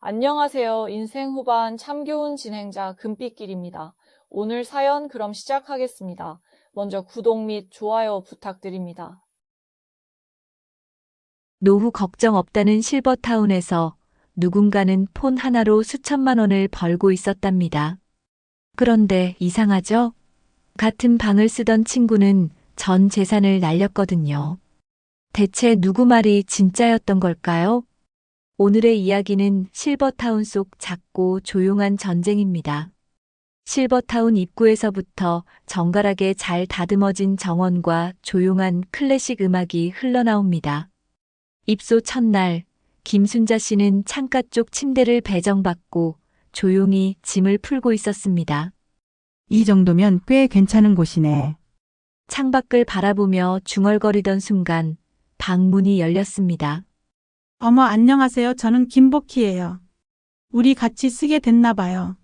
안녕하세요. 인생 후반 참교훈 진행자 금빛길입니다. 오늘 사연 그럼 시작하겠습니다. 먼저 구독 및 좋아요 부탁드립니다. 노후 걱정 없다는 실버타운에서 누군가는 폰 하나로 수천만 원을 벌고 있었답니다. 그런데 이상하죠? 같은 방을 쓰던 친구는 전 재산을 날렸거든요. 대체 누구 말이 진짜였던 걸까요? 오늘의 이야기는 실버타운 속 작고 조용한 전쟁입니다. 실버타운 입구에서부터 정갈하게 잘 다듬어진 정원과 조용한 클래식 음악이 흘러나옵니다. 입소 첫날, 김순자 씨는 창가 쪽 침대를 배정받고 조용히 짐을 풀고 있었습니다. 이 정도면 꽤 괜찮은 곳이네. 창밖을 바라보며 중얼거리던 순간 방 문이 열렸습니다. 어머, 안녕하세요. 저는 김복희예요. 우리 같이 쓰게 됐나 봐요.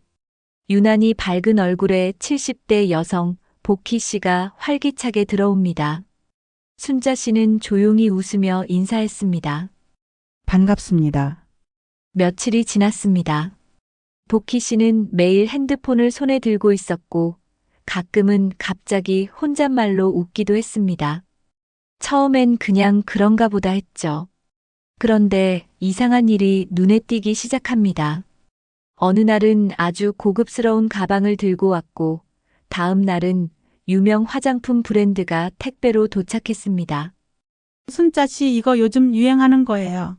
유난히 밝은 얼굴의 70대 여성 복희 씨가 활기차게 들어옵니다. 순자 씨는 조용히 웃으며 인사했습니다. 반갑습니다. 며칠이 지났습니다. 복희 씨는 매일 핸드폰을 손에 들고 있었고 가끔은 갑자기 혼잣말로 웃기도 했습니다. 처음엔 그냥 그런가 보다 했죠. 그런데 이상한 일이 눈에 띄기 시작합니다. 어느 날은 아주 고급스러운 가방을 들고 왔고 다음 날은 유명 화장품 브랜드가 택배로 도착했습니다. 순자 씨, 이거 요즘 유행하는 거예요.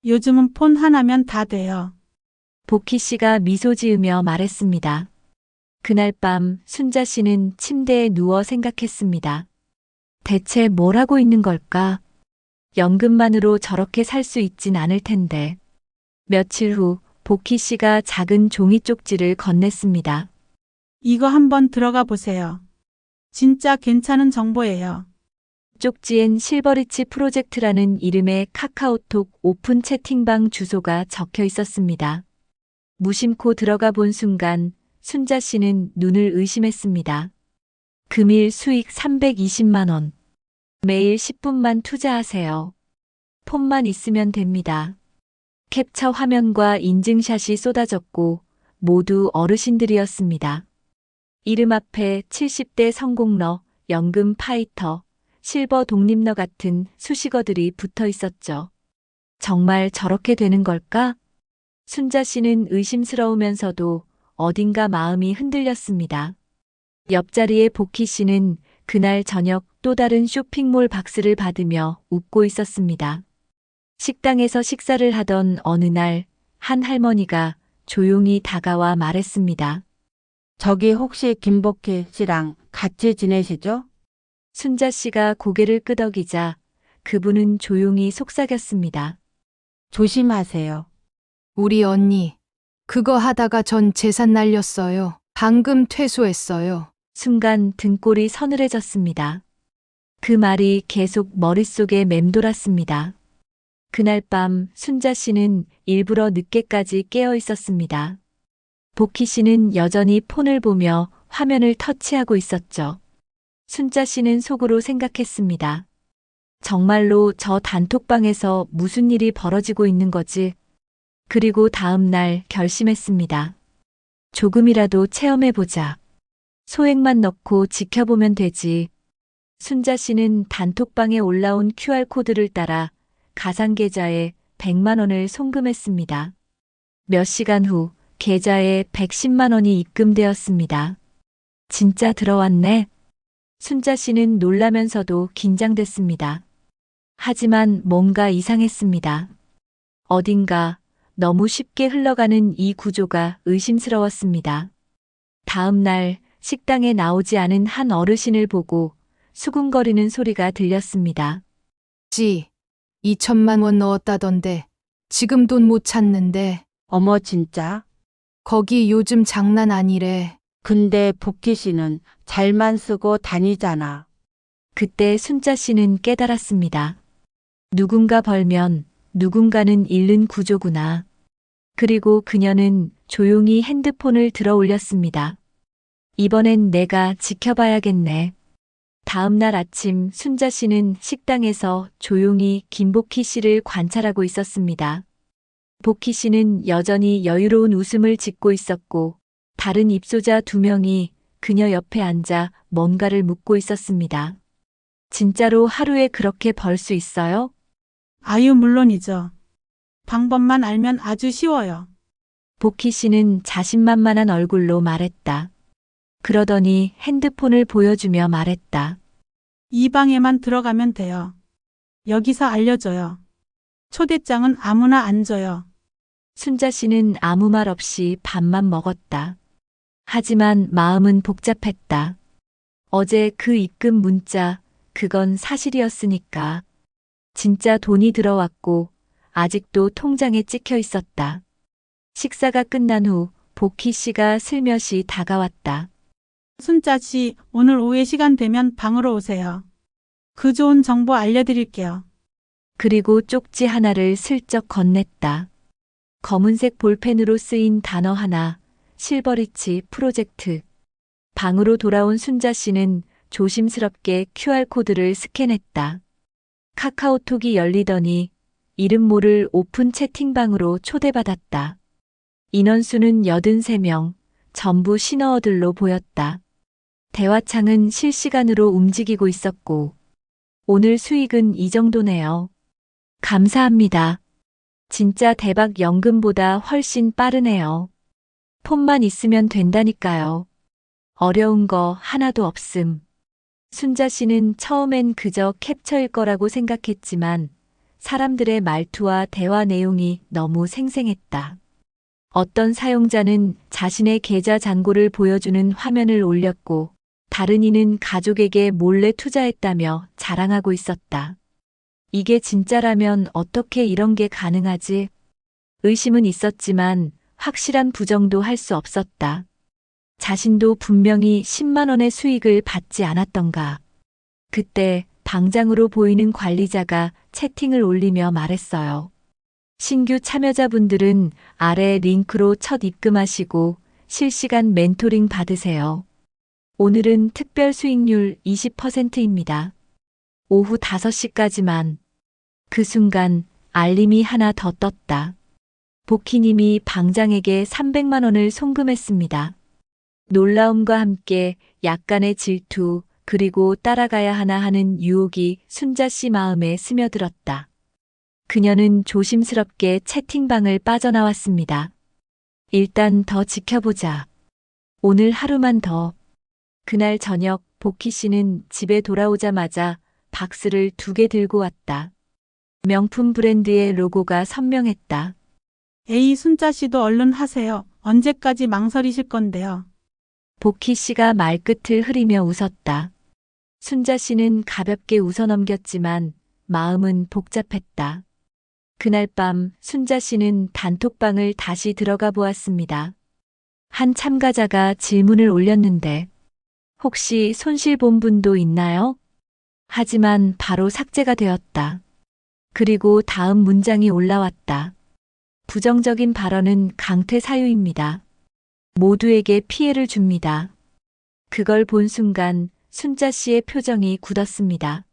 요즘은 폰 하나면 다 돼요. 복희 씨가 미소 지으며 말했습니다. 그날 밤 순자 씨는 침대에 누워 생각했습니다. 대체 뭘 하고 있는 걸까? 연금만으로 저렇게 살 수 있진 않을 텐데. 며칠 후 복희 씨가 작은 종이 쪽지를 건넸습니다. 이거 한번 들어가 보세요. 진짜 괜찮은 정보예요. 쪽지엔 실버리치 프로젝트라는 이름의 카카오톡 오픈 채팅방 주소가 적혀 있었습니다. 무심코 들어가 본 순간 순자 씨는 눈을 의심했습니다. 금일 수익 320만 원. 매일 10분만 투자하세요. 폰만 있으면 됩니다. 캡처 화면과 인증샷이 쏟아졌고 모두 어르신들이었습니다. 이름 앞에 70대 성공러, 연금 파이터, 실버 독립러 같은 수식어들이 붙어 있었죠. 정말 저렇게 되는 걸까? 순자 씨는 의심스러우면서도 어딘가 마음이 흔들렸습니다. 옆자리의 복희 씨는 그날 저녁 또 다른 쇼핑몰 박스를 받으며 웃고 있었습니다. 식당에서 식사를 하던 어느 날 한 할머니가 조용히 다가와 말했습니다. 저기 혹시 김복희 씨랑 같이 지내시죠? 순자 씨가 고개를 끄덕이자 그분은 조용히 속삭였습니다. 조심하세요. 우리 언니, 그거 하다가 전 재산 날렸어요. 방금 퇴소했어요. 순간 등골이 서늘해졌습니다. 그 말이 계속 머릿속에 맴돌았습니다. 그날 밤 순자 씨는 일부러 늦게까지 깨어 있었습니다. 복희 씨는 여전히 폰을 보며 화면을 터치하고 있었죠. 순자 씨는 속으로 생각했습니다. 정말로 저 단톡방에서 무슨 일이 벌어지고 있는 거지? 그리고 다음 날 결심했습니다. 조금이라도 체험해보자. 소액만 넣고 지켜보면 되지. 순자 씨는 단톡방에 올라온 QR코드를 따라 가상계좌에 100만 원을 송금했습니다. 몇 시간 후 계좌에 110만 원이 입금되었습니다. 진짜 들어왔네. 순자 씨는 놀라면서도 긴장됐습니다. 하지만 뭔가 이상했습니다. 어딘가 너무 쉽게 흘러가는 이 구조가 의심스러웠습니다. 다음 날 식당에 나오지 않은 한 어르신을 보고 수군거리는 소리가 들렸습니다. 2천만 원 넣었다던데 지금 돈 못 찾는데 어머 진짜? 거기 요즘 장난 아니래. 근데 복희 씨는 잘만 쓰고 다니잖아. 그때 순자 씨는 깨달았습니다. 누군가 벌면 누군가는 잃는 구조구나. 그리고 그녀는 조용히 핸드폰을 들어 올렸습니다. 이번엔 내가 지켜봐야겠네. 다음 날 아침 순자 씨는 식당에서 조용히 김복희 씨를 관찰하고 있었습니다. 복희 씨는 여전히 여유로운 웃음을 짓고 있었고 다른 입소자 2명이 그녀 옆에 앉아 뭔가를 묻고 있었습니다. 진짜로 하루에 그렇게 벌 수 있어요? 아유, 물론이죠. 방법만 알면 아주 쉬워요. 복희 씨는 자신만만한 얼굴로 말했다. 그러더니 핸드폰을 보여주며 말했다. 이 방에만 들어가면 돼요. 여기서 알려줘요. 초대장은 아무나 안 줘요. 순자 씨는 아무 말 없이 밥만 먹었다. 하지만 마음은 복잡했다. 어제 그 입금 문자, 그건 사실이었으니까. 진짜 돈이 들어왔고 아직도 통장에 찍혀 있었다. 식사가 끝난 후 복희 씨가 슬며시 다가왔다. 순자 씨, 오늘 오후에 시간 되면 방으로 오세요. 그 좋은 정보 알려드릴게요. 그리고 쪽지 하나를 슬쩍 건넸다. 검은색 볼펜으로 쓰인 단어 하나, 실버리치 프로젝트. 방으로 돌아온 순자 씨는 조심스럽게 QR코드를 스캔했다. 카카오톡이 열리더니 이름 모를 오픈 채팅방으로 초대받았다. 인원수는 83명, 전부 신어어들로 보였다. 대화창은 실시간으로 움직이고 있었고, 오늘 수익은 이 정도네요. 감사합니다. 진짜 대박 연금보다 훨씬 빠르네요. 폰만 있으면 된다니까요. 어려운 거 하나도 없음. 순자 씨는 처음엔 그저 캡처일 거라고 생각했지만 사람들의 말투와 대화 내용이 너무 생생했다. 어떤 사용자는 자신의 계좌 잔고를 보여주는 화면을 올렸고 다른 이는 가족에게 몰래 투자했다며 자랑하고 있었다. 이게 진짜라면 어떻게 이런 게 가능하지? 의심은 있었지만 확실한 부정도 할 수 없었다. 자신도 분명히 10만 원의 수익을 받지 않았던가. 그때 방장으로 보이는 관리자가 채팅을 올리며 말했어요. 신규 참여자분들은 아래 링크로 첫 입금하시고 실시간 멘토링 받으세요. 오늘은 특별 수익률 20%입니다. 오후 5시까지만. 그 순간 알림이 하나 더 떴다. 복희님이 방장에게 300만 원을 송금했습니다. 놀라움과 함께 약간의 질투, 그리고 따라가야 하나 하는 유혹이 순자 씨 마음에 스며들었다. 그녀는 조심스럽게 채팅방을 빠져나왔습니다. 일단 더 지켜보자. 오늘 하루만 더. 그날 저녁 복희 씨는 집에 돌아오자마자 박스를 2개 들고 왔다. 명품 브랜드의 로고가 선명했다. 에이, 순자 씨도 얼른 하세요. 언제까지 망설이실 건데요. 복희 씨가 말끝을 흐리며 웃었다. 순자 씨는 가볍게 웃어넘겼지만 마음은 복잡했다. 그날 밤 순자 씨는 단톡방을 다시 들어가 보았습니다. 한 참가자가 질문을 올렸는데 혹시 손실 본 분도 있나요? 하지만 바로 삭제가 되었다. 그리고 다음 문장이 올라왔다. 부정적인 발언은 강퇴 사유입니다. 모두에게 피해를 줍니다. 그걸 본 순간 순자 씨의 표정이 굳었습니다.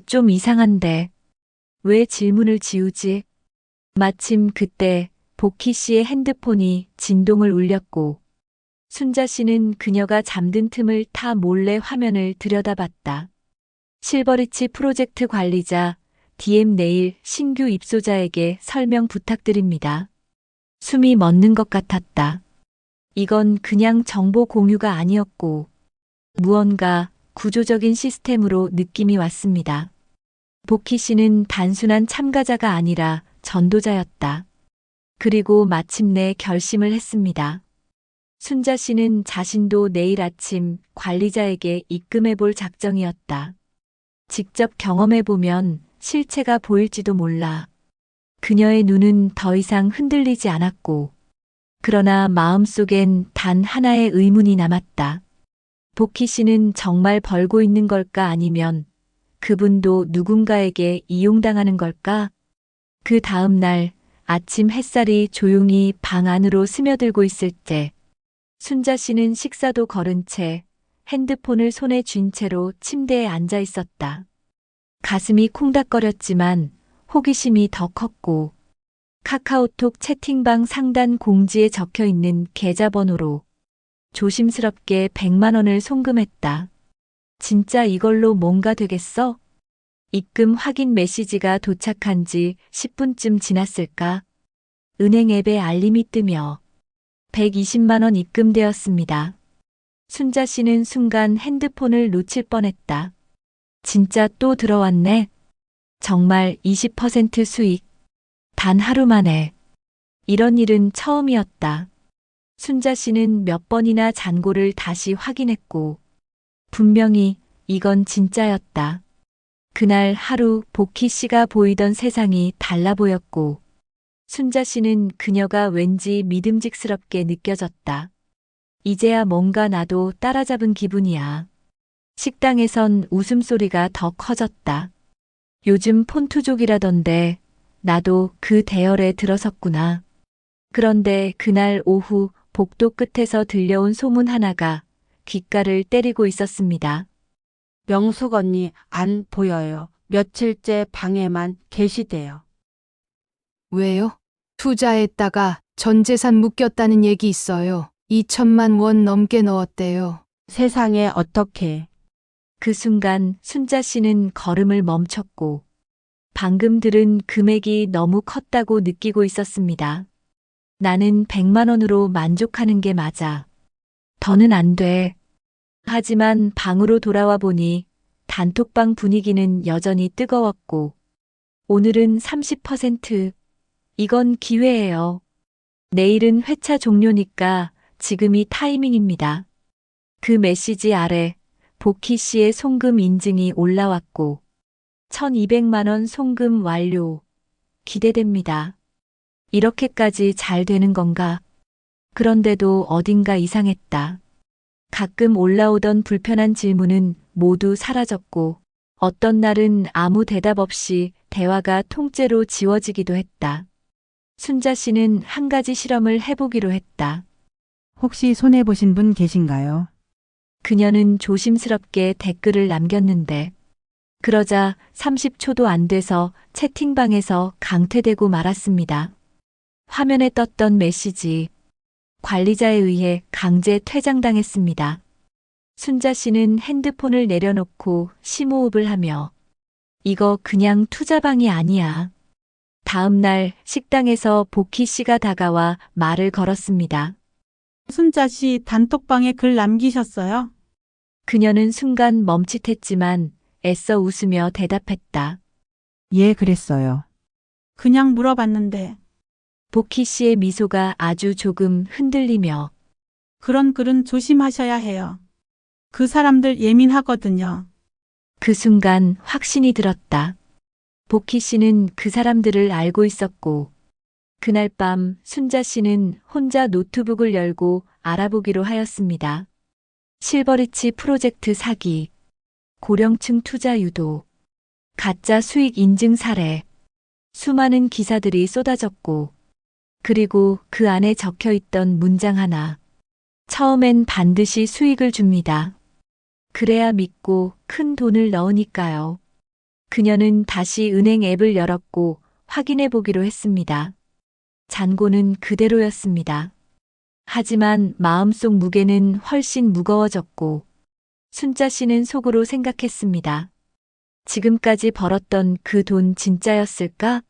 좀 이상한데 왜 질문을 지우지? 마침 그때 복희 씨의 핸드폰이 진동을 울렸고 순자 씨는 그녀가 잠든 틈을 타 몰래 화면을 들여다봤다. 실버리치 프로젝트 관리자 DM 내일 신규 입소자에게 설명 부탁드립니다. 숨이 멎는 것 같았다. 이건 그냥 정보 공유가 아니었고 무언가 구조적인 시스템으로 느낌이 왔습니다. 복희 씨는 단순한 참가자가 아니라 전도자였다. 그리고 마침내 결심을 했습니다. 순자 씨는 자신도 내일 아침 관리자에게 입금해 볼 작정이었다. 직접 경험해 보면 실체가 보일지도 몰라. 그녀의 눈은 더 이상 흔들리지 않았고, 그러나 마음속엔 단 하나의 의문이 남았다. 복희 씨는 정말 벌고 있는 걸까 아니면 그분도 누군가에게 이용당하는 걸까? 그 다음 날 아침 햇살이 조용히 방 안으로 스며들고 있을 때 순자 씨는 식사도 거른 채 핸드폰을 손에 쥔 채로 침대에 앉아 있었다. 가슴이 콩닥거렸지만 호기심이 더 컸고 카카오톡 채팅방 상단 공지에 적혀 있는 계좌번호로 조심스럽게 100만 원을 송금했다. 진짜 이걸로 뭔가 되겠어? 입금 확인 메시지가 도착한 지 10분쯤 지났을까? 은행 앱에 알림이 뜨며 120만 원 입금되었습니다. 순자 씨는 순간 핸드폰을 놓칠 뻔했다. 진짜 또 들어왔네. 정말 20% 수익. 단 하루 만에. 이런 일은 처음이었다. 순자 씨는 몇 번이나 잔고를 다시 확인했고, 분명히 이건 진짜였다. 그날 하루 복희 씨가 보이던 세상이 달라 보였고, 순자 씨는 그녀가 왠지 믿음직스럽게 느껴졌다. 이제야 뭔가 나도 따라잡은 기분이야. 식당에선 웃음소리가 더 커졌다. 요즘 폰투족이라던데 나도 그 대열에 들어섰구나. 그런데 그날 오후 복도 끝에서 들려온 소문 하나가 귓가를 때리고 있었습니다. 명숙 언니 안 보여요. 며칠째 방에만 계시대요. 왜요? 투자했다가 전 재산 묶였다는 얘기 있어요. 2천만 원 넘게 넣었대요. 세상에 어떻게. 그 순간 순자 씨는 걸음을 멈췄고 방금 들은 금액이 너무 컸다고 느끼고 있었습니다. 나는 100만 원으로 만족하는 게 맞아. 더는 안 돼. 하지만 방으로 돌아와 보니 단톡방 분위기는 여전히 뜨거웠고 오늘은 30%. 이건 기회예요. 내일은 회차 종료니까 지금이 타이밍입니다. 그 메시지 아래 복희 씨의 송금 인증이 올라왔고 1200만 원 송금 완료. 기대됩니다. 이렇게까지 잘 되는 건가? 그런데도 어딘가 이상했다. 가끔 올라오던 불편한 질문은 모두 사라졌고 어떤 날은 아무 대답 없이 대화가 통째로 지워지기도 했다. 순자 씨는 한 가지 실험을 해보기로 했다. 혹시 손해보신 분 계신가요? 그녀는 조심스럽게 댓글을 남겼는데 그러자 30초도 안 돼서 채팅방에서 강퇴되고 말았습니다. 화면에 떴던 메시지. 관리자에 의해 강제 퇴장당했습니다. 순자 씨는 핸드폰을 내려놓고 심호흡을 하며 이거 그냥 투자방이 아니야. 다음 날 식당에서 복희 씨가 다가와 말을 걸었습니다. 순자 씨 단톡방에 글 남기셨어요? 그녀는 순간 멈칫했지만 애써 웃으며 대답했다. 예, 그랬어요. 그냥 물어봤는데 복희 씨의 미소가 아주 조금 흔들리며 그런 글은 조심하셔야 해요. 그 사람들 예민하거든요. 그 순간 확신이 들었다. 복희 씨는 그 사람들을 알고 있었고 그날 밤 순자 씨는 혼자 노트북을 열고 알아보기로 하였습니다. 실버리치 프로젝트 사기, 고령층 투자 유도, 가짜 수익 인증 사례, 수많은 기사들이 쏟아졌고 그리고 그 안에 적혀 있던 문장 하나. 처음엔 반드시 수익을 줍니다. 그래야 믿고 큰 돈을 넣으니까요. 그녀는 다시 은행 앱을 열었고 확인해 보기로 했습니다. 잔고는 그대로였습니다. 하지만 마음속 무게는 훨씬 무거워졌고 순자 씨는 속으로 생각했습니다. 지금까지 벌었던 그 돈 진짜였을까?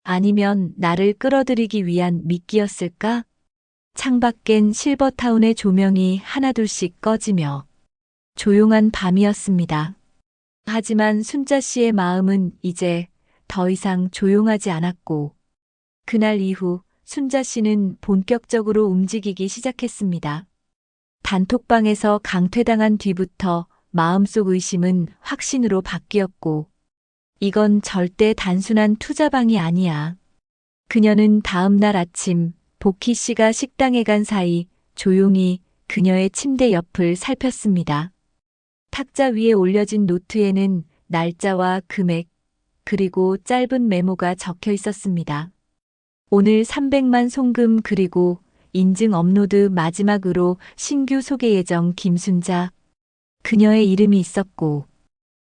아니면 나를 끌어들이기 위한 미끼였을까? 창밖엔 실버타운의 조명이 하나둘씩 꺼지며 조용한 밤이었습니다. 하지만 순자 씨의 마음은 이제 더 이상 조용하지 않았고 그날 이후 순자 씨는 본격적으로 움직이기 시작했습니다. 단톡방에서 강퇴당한 뒤부터 마음속 의심은 확신으로 바뀌었고 이건 절대 단순한 투자방이 아니야. 그녀는 다음 날 아침 복희 씨가 식당에 간 사이 조용히 그녀의 침대 옆을 살폈습니다. 탁자 위에 올려진 노트에는 날짜와 금액, 그리고 짧은 메모가 적혀 있었습니다. 오늘 300만 송금 그리고 인증 업로드 마지막으로 신규 소개 예정 김순자. 그녀의 이름이 있었고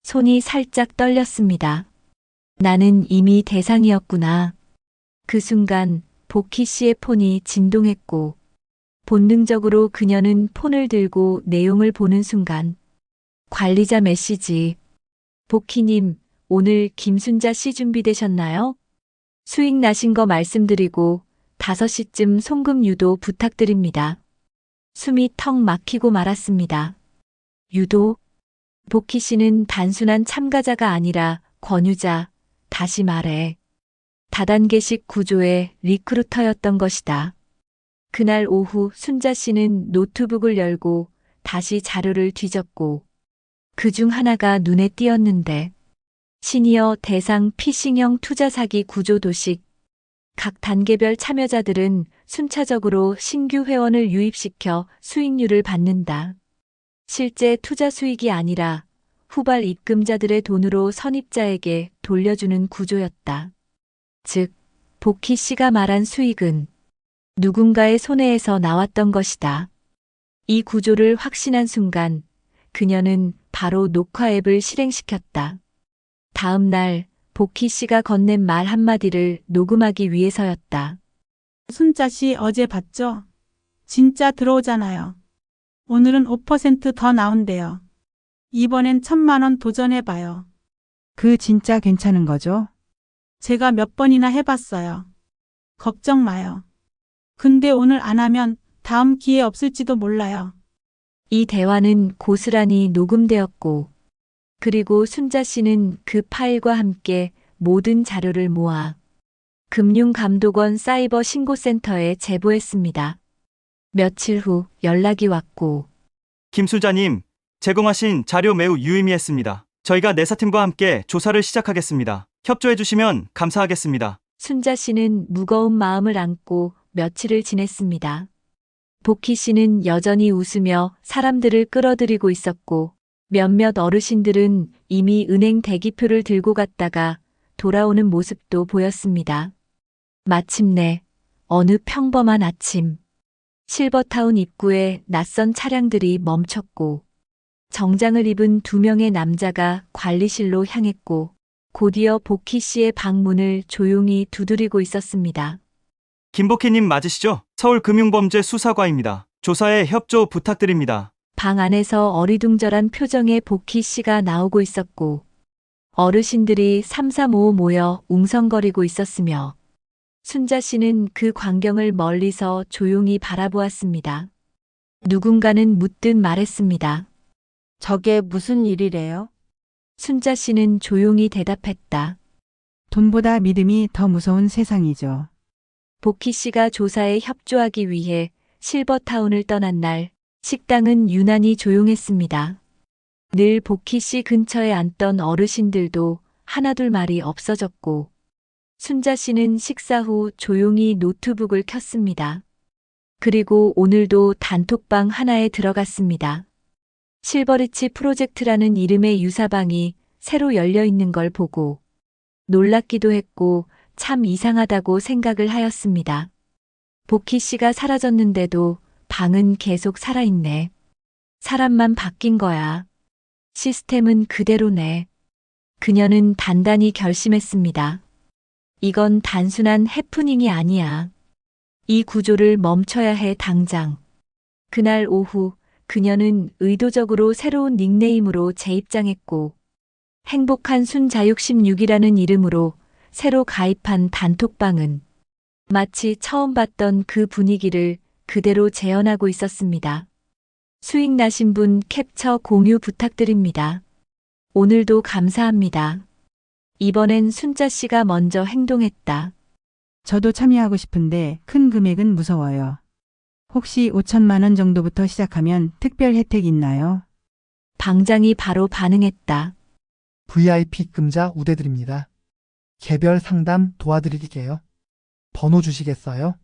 손이 살짝 떨렸습니다. 나는 이미 대상이었구나. 그 순간 복희 씨의 폰이 진동했고 본능적으로 그녀는 폰을 들고 내용을 보는 순간 관리자 메시지. 복희님, 오늘 김순자 씨 준비되셨나요? 수익 나신 거 말씀드리고 5시쯤 송금 유도 부탁드립니다. 숨이 턱 막히고 말았습니다. 유도? 복희 씨는 단순한 참가자가 아니라 권유자, 다시 말해 다단계식 구조의 리크루터였던 것이다. 그날 오후 순자 씨는 노트북을 열고 다시 자료를 뒤졌고 그중 하나가 눈에 띄었는데 시니어 대상 피싱형 투자 사기 구조 도식. 각 단계별 참여자들은 순차적으로 신규 회원을 유입시켜 수익률을 받는다. 실제 투자 수익이 아니라 후발 입금자들의 돈으로 선입자에게 돌려주는 구조였다. 즉, 복희 씨가 말한 수익은 누군가의 손해에서 나왔던 것이다. 이 구조를 확신한 순간 그녀는 바로 녹화 앱을 실행시켰다. 다음 날 복희 씨가 건넨 말 한마디를 녹음하기 위해서였다. 순자 씨 어제 봤죠? 진짜 들어오잖아요. 오늘은 5% 더 나온대요. 이번엔 1,000만 원 도전해봐요. 그 진짜 괜찮은 거죠? 제가 몇 번이나 해봤어요. 걱정 마요. 근데 오늘 안 하면 다음 기회 없을지도 몰라요. 이 대화는 고스란히 녹음되었고 그리고 순자 씨는 그 파일과 함께 모든 자료를 모아 금융감독원 사이버 신고센터에 제보했습니다. 며칠 후 연락이 왔고 김순자님, 제공하신 자료 매우 유의미했습니다. 저희가 내사팀과 함께 조사를 시작하겠습니다. 협조해 주시면 감사하겠습니다. 순자 씨는 무거운 마음을 안고 며칠을 지냈습니다. 복희 씨는 여전히 웃으며 사람들을 끌어들이고 있었고 몇몇 어르신들은 이미 은행 대기표를 들고 갔다가 돌아오는 모습도 보였습니다. 마침내 어느 평범한 아침, 실버타운 입구에 낯선 차량들이 멈췄고 정장을 입은 2명의 남자가 관리실로 향했고 곧이어 복희 씨의 방문을 조용히 두드리고 있었습니다. 김복희님 맞으시죠? 서울금융범죄수사과입니다. 조사에 협조 부탁드립니다. 방 안에서 어리둥절한 표정의 복희 씨가 나오고 있었고 어르신들이 삼삼오오 모여 웅성거리고 있었으며 순자 씨는 그 광경을 멀리서 조용히 바라보았습니다. 누군가는 묻듯 말했습니다. 저게 무슨 일이래요? 순자 씨는 조용히 대답했다. 돈보다 믿음이 더 무서운 세상이죠. 복희 씨가 조사에 협조하기 위해 실버타운을 떠난 날 식당은 유난히 조용했습니다. 늘 복희 씨 근처에 앉던 어르신들도 하나둘 말이 없어졌고 순자 씨는 식사 후 조용히 노트북을 켰습니다. 그리고 오늘도 단톡방 하나에 들어갔습니다. 실버리치 프로젝트라는 이름의 유사방이 새로 열려 있는 걸 보고 놀랍기도 했고 참 이상하다고 생각을 하였습니다. 복희 씨가 사라졌는데도 방은 계속 살아있네. 사람만 바뀐 거야. 시스템은 그대로네. 그녀는 단단히 결심했습니다. 이건 단순한 해프닝이 아니야. 이 구조를 멈춰야 해 당장. 그날 오후 그녀는 의도적으로 새로운 닉네임으로 재입장했고 행복한 순자육 16이라는 이름으로 새로 가입한 단톡방은 마치 처음 봤던 그 분위기를 그대로 재현하고 있었습니다. 수익 나신 분 캡처 공유 부탁드립니다. 오늘도 감사합니다. 이번엔 순자 씨가 먼저 행동했다. 저도 참여하고 싶은데 큰 금액은 무서워요. 혹시 5천만 원 정도부터 시작하면 특별 혜택 있나요? 방장이 바로 반응했다. VIP 금자 우대드립니다. 개별 상담 도와드릴게요. 번호 주시겠어요?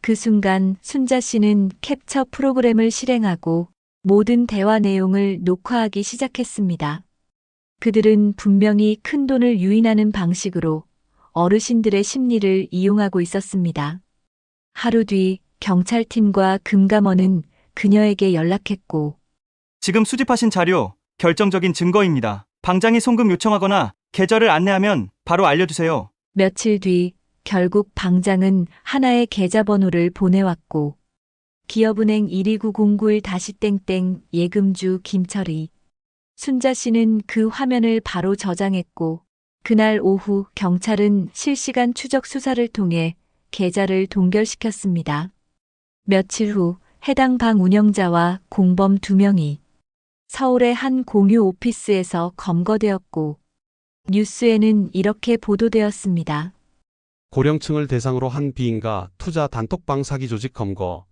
그 순간 순자 씨는 캡처 프로그램을 실행하고 모든 대화 내용을 녹화하기 시작했습니다. 그들은 분명히 큰 돈을 유인하는 방식으로 어르신들의 심리를 이용하고 있었습니다. 하루 뒤 경찰팀과 금감원은 그녀에게 연락했고 지금 수집하신 자료, 결정적인 증거입니다. 방장이 송금 요청하거나 계좌를 안내하면 바로 알려주세요. 며칠 뒤 결국 방장은 하나의 계좌번호를 보내왔고 기업은행 12909-땡땡 예금주 김철희. 순자 씨는 그 화면을 바로 저장했고 그날 오후 경찰은 실시간 추적 수사를 통해 계좌를 동결시켰습니다. 며칠 후 해당 방 운영자와 공범 2명이 서울의 한 공유 오피스에서 검거되었고 뉴스에는 이렇게 보도되었습니다. 고령층을 대상으로 한 비인가 투자 단톡방 사기 조직 검거.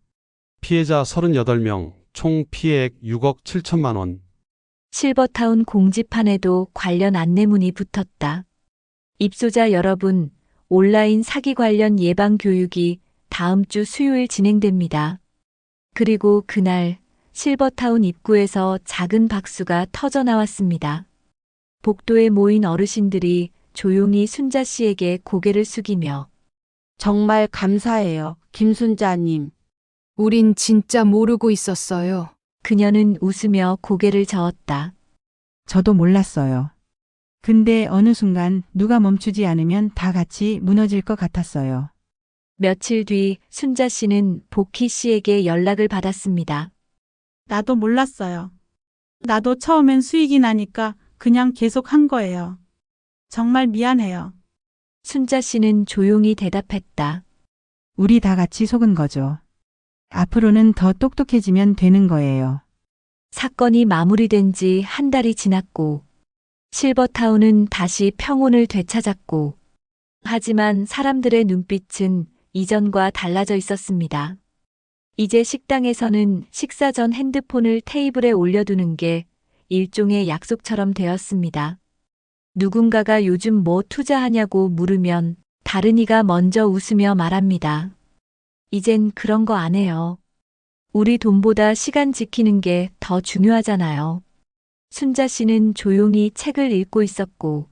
피해자 38명, 총 피해액 6억 7천만 원. 실버타운 공지판에도 관련 안내문이 붙었다. 입소자 여러분, 온라인 사기 관련 예방 교육이 다음 주 수요일 진행됩니다. 그리고 그날 실버타운 입구에서 작은 박수가 터져 나왔습니다. 복도에 모인 어르신들이 조용히 순자 씨에게 고개를 숙이며 정말 감사해요, 김순자님. 우린 진짜 모르고 있었어요. 그녀는 웃으며 고개를 저었다. 저도 몰랐어요. 근데 어느 순간 누가 멈추지 않으면 다 같이 무너질 것 같았어요. 며칠 뒤 순자 씨는 복희 씨에게 연락을 받았습니다. 나도 몰랐어요. 나도 처음엔 수익이 나니까 그냥 계속 한 거예요. 정말 미안해요. 순자 씨는 조용히 대답했다. 우리 다 같이 속은 거죠. 앞으로는 더 똑똑해지면 되는 거예요. 사건이 마무리된 지 한 달이 지났고 실버타운은 다시 평온을 되찾았고 하지만 사람들의 눈빛은 이전과 달라져 있었습니다. 이제 식당에서는 식사 전 핸드폰을 테이블에 올려두는 게 일종의 약속처럼 되었습니다. 누군가가 요즘 뭐 투자하냐고 물으면 다른 이가 먼저 웃으며 말합니다. 이젠 그런 거 안 해요. 우리 돈보다 시간 지키는 게 더 중요하잖아요. 순자 씨는 조용히 책을 읽고 있었고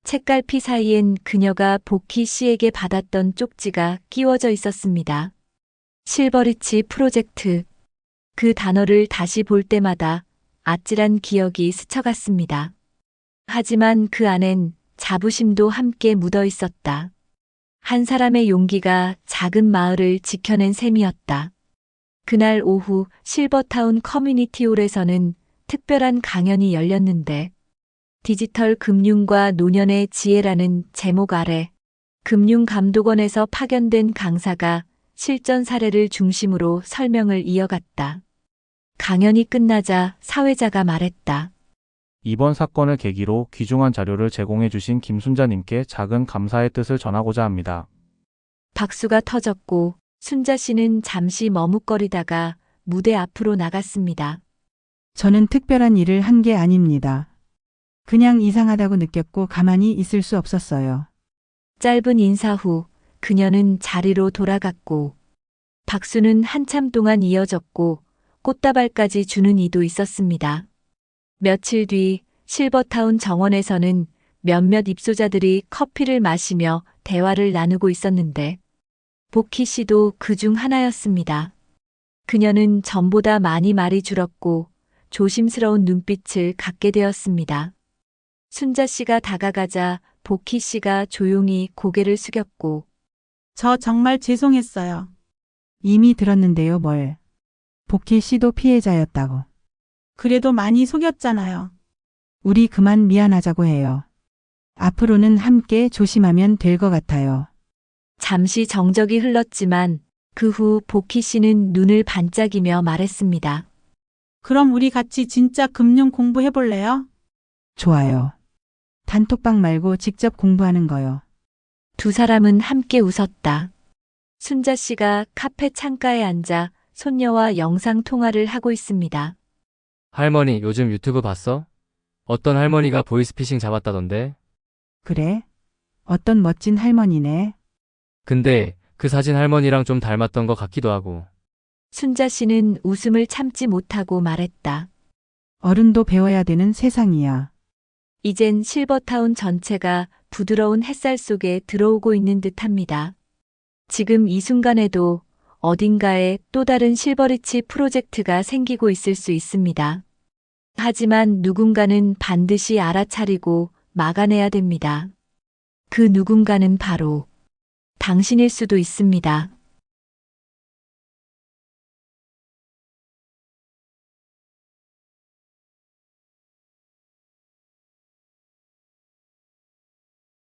책갈피 사이엔 그녀가 복희 씨에게 받았던 쪽지가 끼워져 있었습니다. 실버리치 프로젝트. 그 단어를 다시 볼 때마다 아찔한 기억이 스쳐갔습니다. 하지만 그 안엔 자부심도 함께 묻어 있었다. 한 사람의 용기가 작은 마을을 지켜낸 셈이었다. 그날 오후 실버타운 커뮤니티홀에서는 특별한 강연이 열렸는데 디지털 금융과 노년의 지혜라는 제목 아래 금융감독원에서 파견된 강사가 실전 사례를 중심으로 설명을 이어갔다. 강연이 끝나자 사회자가 말했다. 이번 사건을 계기로 귀중한 자료를 제공해 주신 김순자님께 작은 감사의 뜻을 전하고자 합니다. 박수가 터졌고 순자 씨는 잠시 머뭇거리다가 무대 앞으로 나갔습니다. 저는 특별한 일을 한 게 아닙니다. 그냥 이상하다고 느꼈고 가만히 있을 수 없었어요. 짧은 인사 후 그녀는 자리로 돌아갔고 박수는 한참 동안 이어졌고 꽃다발까지 주는 이도 있었습니다. 며칠 뒤 실버타운 정원에서는 몇몇 입소자들이 커피를 마시며 대화를 나누고 있었는데 복희 씨도 그중 하나였습니다. 그녀는 전보다 많이 말이 줄었고 조심스러운 눈빛을 갖게 되었습니다. 순자 씨가 다가가자 복희 씨가 조용히 고개를 숙였고 저 정말 죄송했어요. 이미 들었는데요, 뭘. 복희 씨도 피해자였다고. 그래도 많이 속였잖아요. 우리 그만 미안하자고 해요. 앞으로는 함께 조심하면 될 것 같아요. 잠시 정적이 흘렀지만 그 후 복희 씨는 눈을 반짝이며 말했습니다. 그럼 우리 같이 진짜 금융 공부해볼래요? 좋아요. 단톡방 말고 직접 공부하는 거요. 두 사람은 함께 웃었다. 순자 씨가 카페 창가에 앉아 손녀와 영상 통화를 하고 있습니다. 할머니, 요즘 유튜브 봤어? 어떤 할머니가 보이스피싱 잡았다던데? 그래? 어떤 멋진 할머니네. 근데 그 사진 할머니랑 좀 닮았던 것 같기도 하고. 순자 씨는 웃음을 참지 못하고 말했다. 어른도 배워야 되는 세상이야. 이젠 실버타운 전체가 부드러운 햇살 속에 들어오고 있는 듯합니다. 지금 이 순간에도 어딘가에 또 다른 실버리치 프로젝트가 생기고 있을 수 있습니다. 하지만 누군가는 반드시 알아차리고 막아내야 됩니다. 그 누군가는 바로 당신일 수도 있습니다.